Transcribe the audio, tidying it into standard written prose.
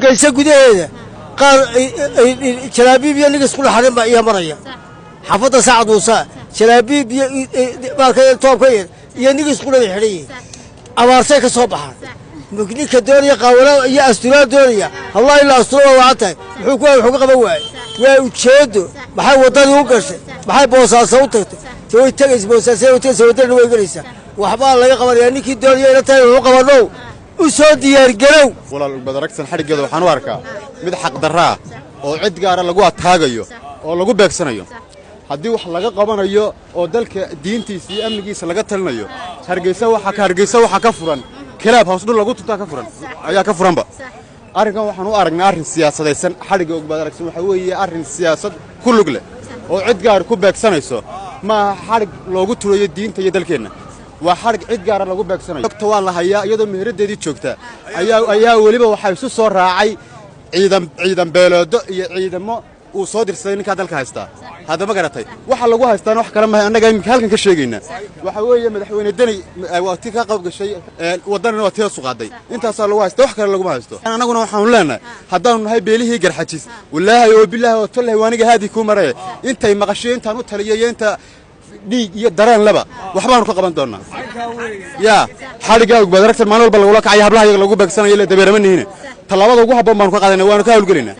كيسة جديدة قال شلابيب ينقص كل حرم يا مريا حفظ سعد وسا شلابيب ما كان توب كير ينقص كل الحرية أمارسك صباحا ممكن كدنيا قاولا يا أسترال دنيا الله إلا أسترال وعته حقوق بواي وشهدوا بحي وطن وقرش بحي بوسا صوتك توي تجلس بوسا سوي تلو وجلسة وحبال الله يقبل يعني كدنيا لا تلو وقبلوا وسود يرجلوا والله بدركت الحرق جذو حنواركا مد حق دراه oo cid gaar ah lagu ataagayo oo lagu beegsanayo hadii wax laga qabanayo oo dalka diintiisa iyo amnigiisa laga talinayo hargeysa waxa ka furan kilaab hoos dhul lagu tunta ka furan ayaa ka furanba arrinkan waxaan u aragnaa arrin siyaasadeysan xariga ugu badaragsan waxa weeye arrin siyaasad ku lug leh oo cid gaar ku beegsanayso ma xarig loogu tulayo diinta iyo dalkeena waa xarig cid gaar ah lagu beegsanayo xogta waa la hayaa iyadoo meheradeedii joogta ayaa waliba waxa isu soo raacay ciidan beeloodo iyo ciidamo uu soo dirsaday ninka dalka haysta hada ma garatay waxa lagu haystaan wax kale ma anaga imika halkan ka sheegayna waxa weeye madaxweyne dani waqti ka qayb gashay wadana waa tiyo suqaaday intaas lagu haysto wax kale lagu ma haysto anaguna waxaan leenahay hadaan nahay beelihii garxajis wallaahi oo billahi oo tolay waaniga haadi ku maray intay maqasheen intaan u taliyay inta dhiig iyo dareen laba waxbaan ku qaban doonaa ya xariga ugu badaragtan maalin walba lagu la kacay hablaha lagu beegsanayo la dabeeramanayna talaabada ugu habboon baan ku qaadanay waan ka hawlgelinaa